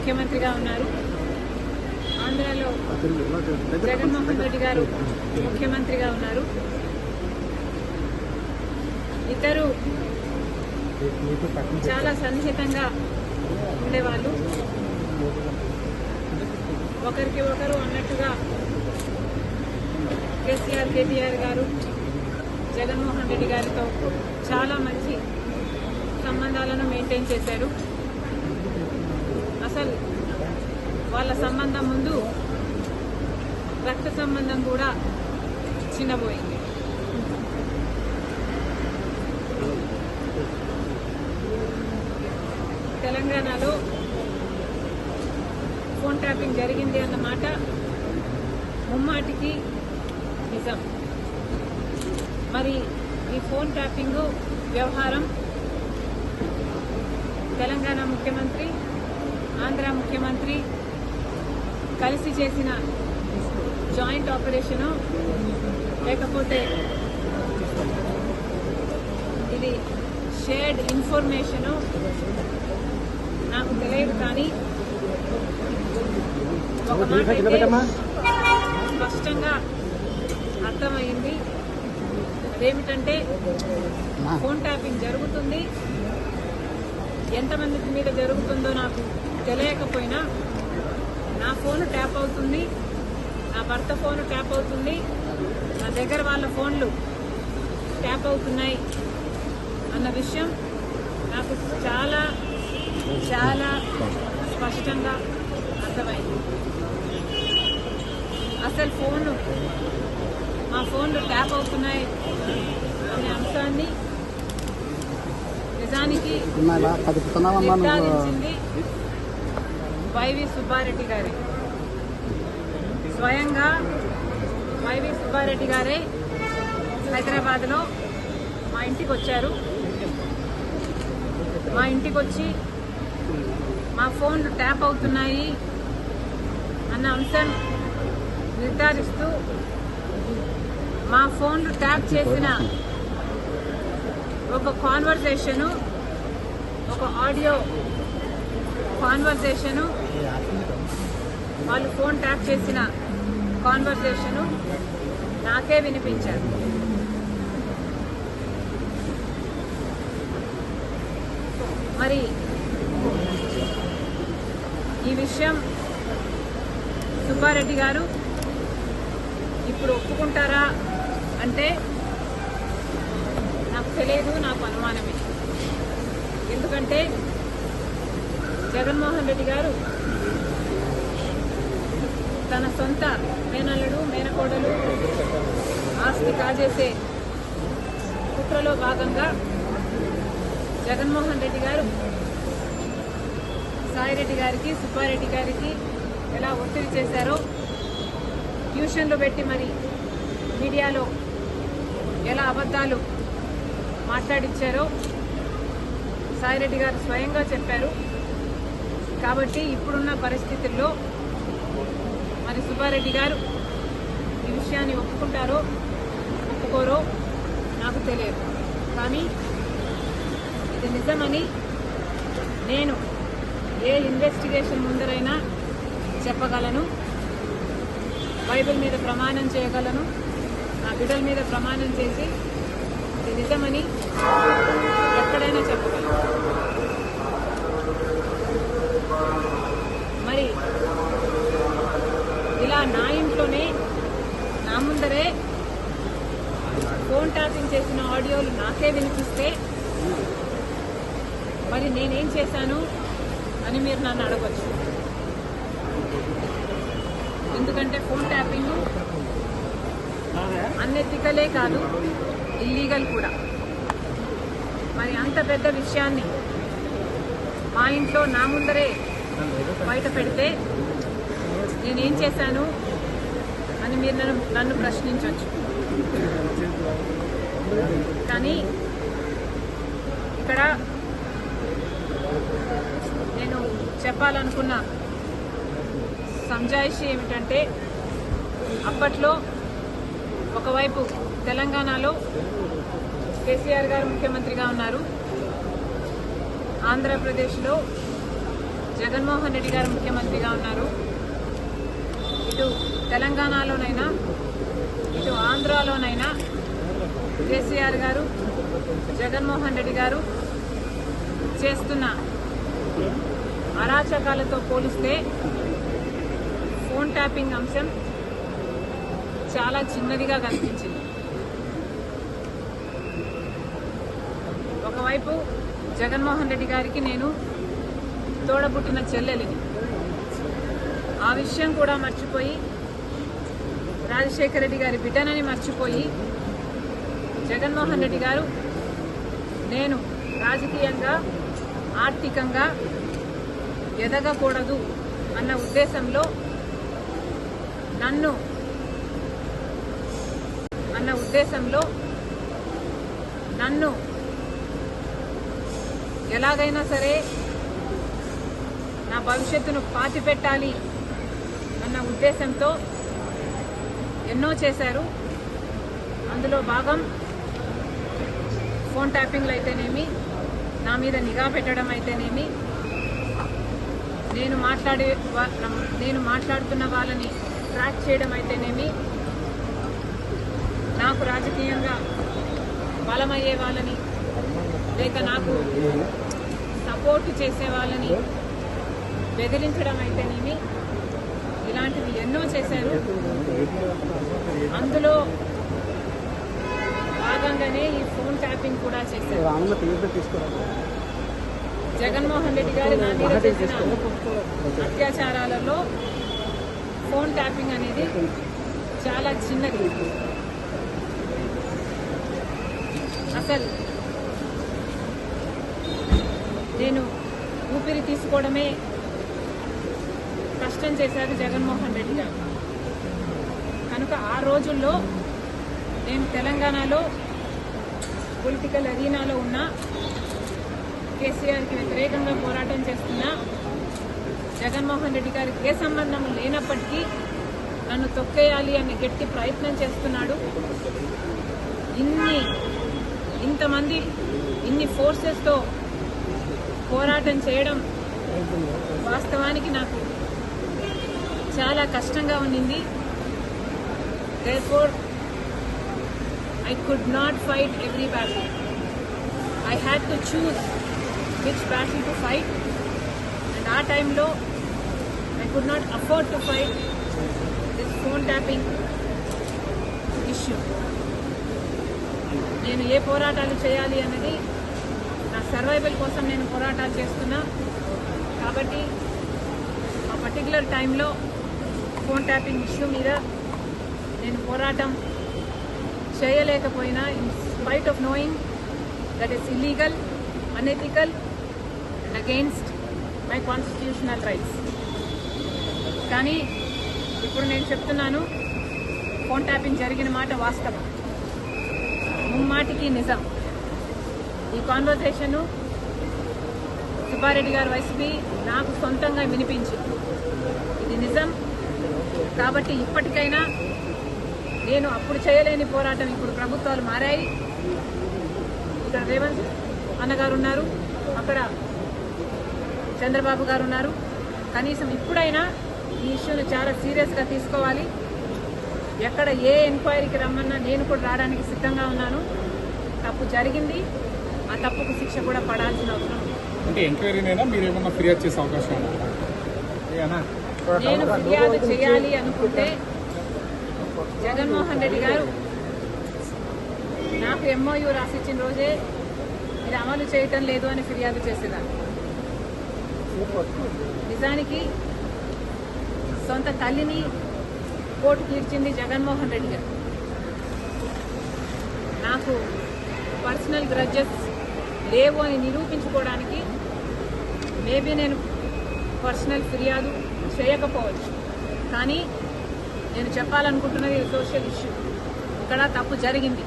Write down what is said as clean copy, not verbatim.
ముఖ్యమంత్రిగా ఉన్నారు. ఆంధ్రాలో జగన్మోహన్ రెడ్డి గారు ముఖ్యమంత్రిగా ఉన్నారు. ఇద్దరు చాలా సన్నిహితంగా ఉండేవాళ్ళు. ఒకరికి ఒకరు అన్నట్టుగా కేసీఆర్, కేటీఆర్ గారు జగన్మోహన్ రెడ్డి గారితో చాలా మంచి సంబంధాలను మెయింటైన్ చేశారు. అసలు వాళ్ళ సంబంధం ముందు రక్త సంబంధం కూడా చిన్నబోయింది. తెలంగాణలో ఫోన్ ట్యాపింగ్ జరిగింది అన్నమాట ముమ్మాటికి నిజం. మరి ఈ ఫోన్ ట్యాపింగ్ వ్యవహారం తెలంగాణ ముఖ్యమంత్రి, ఆంధ్ర ముఖ్యమంత్రి కలిసి చేసిన జాయింట్ ఆపరేషను లేకపోతే ఇది షేర్డ్ ఇన్ఫర్మేషను నాకు తెలియదు. కానీ ఒక మాట అయితే స్పష్టంగా అర్థమైంది. అదేమిటంటే ఫోన్ ట్యాపింగ్ జరుగుతుంది. ఎంతమంది మీద జరుగుతుందో నాకు తెలియకపోయినా నా ఫోన్ ట్యాప్ అవుతుంది, నా భర్త ఫోన్ ట్యాప్ అవుతుంది, నా దగ్గర వాళ్ళ ఫోన్లు ట్యాప్ అవుతున్నాయి అన్న విషయం నాకు చాలా చాలా స్పష్టంగా అర్థమైంది. అసలు మా ఫోన్లు ట్యాప్ అవుతున్నాయి అనే అంశాన్ని నిజానికి నిర్ధారించింది వైవి సుబ్బారెడ్డి గారే. స్వయంగా వైవి సుబ్బారెడ్డి గారే హైదరాబాద్లో మా ఇంటికి వచ్చారు. మా ఇంటికి వచ్చి మా ఫోన్లు ట్యాప్ అవుతున్నాయి అన్న అంశం నిర్ధారిస్తూ మా ఫోన్లు ట్యాప్ చేసిన ఒక కాన్వర్సేషను, ఒక ఆడియో కాన్వర్సేషను, వాళ్ళు ఫోన్ ట్యాప్ చేసిన కాన్వర్సేషను నాకే వినిపించారు. మరి ఈ విషయం సుబ్బారెడ్డి గారు ఇప్పుడు ఒప్పుకుంటారా అంటే నాకు తెలియదు, నాకు అనుమానమే. ఎందుకంటే జగన్మోహన్ రెడ్డి గారు తన సొంత మేనల్లుడు, మేనకోడలు ఆస్తి కాజేసే కుట్రలో భాగంగా జగన్మోహన్ రెడ్డి గారు సాయిరెడ్డి గారికి, సుబ్బారెడ్డి గారికి ఎలా ఒత్తిడి చేశారో, ట్యూషన్లు పెట్టి మరి మీడియాలో ఎలా అబద్ధాలు మాట్లాడించారో సాయిరెడ్డి గారు స్వయంగా చెప్పారు. కాబట్టి ఇప్పుడున్న పరిస్థితుల్లో మరి సుబ్బారెడ్డి గారు ఈ విషయాన్ని ఒప్పుకుంటారో ఒప్పుకోరో నాకు తెలియదు. కానీ ఇది నిజమని నేను ఏ ఇన్వెస్టిగేషన్ ముందరైనా చెప్పగలను, బైబిల్ మీద ప్రమాణం చేయగలను, నా బిడ్డల మీద ప్రమాణం చేసి ఇది నిజమని ఎక్కడైనా చెప్పగలను. మరి ఇలా నా ఇంట్లోనే నా ముందరే ఫోన్ ట్యాపింగ్ చేసిన ఆడియోలు నాకే వినిపిస్తే మరి నేనేం చేశాను అని మీరు నన్ను అడగచ్చు. ఎందుకంటే ఫోన్ ట్యాపింగ్ అన్ఎథికలే కాదు, ఇల్లీగల్ కూడా. మరి అంత పెద్ద విషయాన్ని మా ఇంట్లో నా ముందరే బయట పెడితే నేనేం చేశాను అని మీరు నన్ను ప్రశ్నించవచ్చు. కానీ ఇక్కడ నేను చెప్పాలనుకున్న సంజాయిషి ఏమిటంటే, అప్పట్లో ఒకవైపు తెలంగాణలో కేసీఆర్ గారు ముఖ్యమంత్రిగా ఉన్నారు, ఆంధ్రప్రదేశ్లో జగన్మోహన్ రెడ్డి గారు ముఖ్యమంత్రిగా ఉన్నారు. ఇటు తెలంగాణలోనైనా ఇటు ఆంధ్రాలోనైనా కేసీఆర్ గారు జగన్మోహన్ రెడ్డి గారు చేస్తున్న అరాచకాలతో పోలిస్తే ఫోన్ ట్యాపింగ్ అంశం చాలా చిన్నదిగా కనిపించింది. ఒకవైపు జగన్మోహన్ రెడ్డి గారికి నేను తోడబుట్టిన చెల్లెలిని, ఆ విషయం కూడా మర్చిపోయి రాజశేఖర రెడ్డి గారి బిడ్డనని మర్చిపోయి జగన్మోహన్ రెడ్డి గారు నేను రాజకీయంగా ఆర్థికంగా ఎదగకూడదు అన్న ఉద్దేశంలో నన్ను ఎలాగైనా సరే నా భవిష్యత్తును పాతిపెట్టాలి అన్న ఉద్దేశంతో ఎన్నో చేశారు. అందులో భాగం ఫోన్ ట్యాపింగ్లు అయితేనేమి, నా మీద నిఘా పెట్టడం అయితేనేమి, నేను మాట్లాడుతున్న వాళ్ళని ట్రాక్ చేయడం అయితేనేమి, నాకు రాజకీయంగా బలమయ్యే వాళ్ళని లేక నాకు సపోర్ట్ చేసే వాళ్ళని బెదిరించడం అయితేనేమి, ఇలాంటివి ఎన్నో చేశారు. అందులో భాగంగానే ఈ ఫోన్ ట్యాపింగ్ కూడా చేశారు. జగన్మోహన్ రెడ్డి గారు నా మీద చేసిన అత్యాచారాలలో ఫోన్ ట్యాపింగ్ అనేది చాలా చిన్నది. అసలు నేను ఊపిరి తీసుకోవడమే కష్టం చేశారు జగన్మోహన్ రెడ్డి గారు. కనుక ఆ రోజుల్లో నేను తెలంగాణలో పొలిటికల్ అరీనాలో ఉన్న కేసీఆర్కి వ్యతిరేకంగా పోరాటం చేస్తున్న జగన్మోహన్ రెడ్డి గారికి ఏ సంబంధం లేనప్పటికీ నన్ను తొక్కేయాలి అనే గట్టి ప్రయత్నం చేస్తున్నాడు. ఇంతమంది ఇన్ని ఫోర్సెస్తో పోరాటం చేయడం వాస్తవానికి నాకు చాలా కష్టంగా ఉండింది. Therefore, I could not fight every battle. I had to choose which battle to fight, and ఆ టైంలో I could not afford to fight this phone tapping issue. నేను ఏ పోరాటాలు చేయాలి అన్నది నా సర్వైవల్ కోసం నేను పోరాటాలు చేస్తున్నా. కాబట్టి ఆ పర్టికులర్ టైంలో ఫోన్ ట్యాపింగ్ ఇష్యూ మీద నేను పోరాటం చేయలేకపోయినా, in spite of knowing that is illegal, unethical and against my constitutional rights. కానీ ఇప్పుడు నేను చెప్తున్నాను, ఫోన్ ట్యాపింగ్ జరిగిన మాట వాస్తవం, ముమ్మాటికి నిజం. ఈ కాన్వర్సేషను సుబ్బారెడ్డి గారు వైసీపీ నాకు సొంతంగా వినిపించింది. ఇది నిజం. కాబట్టి ఇప్పటికైనా నేను అప్పుడు చేయలేని పోరాటం, ఇప్పుడు ప్రభుత్వాలు మారాయి, ఇక్కడ రేవంత్ అన్నగారు ఉన్నారు, అక్కడ చంద్రబాబు గారు ఉన్నారు. కనీసం ఇప్పుడైనా ఈ ఇష్యూని చాలా సీరియస్గా తీసుకోవాలి. ఎక్కడ ఏ ఎంక్వైరీకి రమ్మన్నా నేను కూడా రావడానికి సిద్ధంగా ఉన్నాను. తప్పు జరిగింది, ఆ తప్పుకు శిక్ష కూడా పడాల్సిన అవసరం. అంటే ఎంక్వైరీనైనా మీరు ఏమన్నా ఫిర్యాదు చేసే అవకాశం ఉందా? నేను ఫిర్యాదు చేయాలి అనుకుంటే జగన్మోహన్ రెడ్డి గారు నాకు MOU రాసిచ్చిన రోజే ఇది అమలు చేయటం లేదు అని ఫిర్యాదు చేసేదాన్ని. నిజానికి సొంత తల్లిని కోర్టుకి ఇచ్చింది జగన్మోహన్ రెడ్డి గారు. నాకు పర్సనల్ గ్రడ్జెస్ లేవు అని నిరూపించుకోవడానికి మేబీ నేను పర్సనల్ ఫిర్యాదు చేయకపోవచ్చు. కానీ నేను చెప్పాలనుకుంటున్నది సోషల్ ఇష్యూ. ఇక్కడ తప్పు జరిగింది.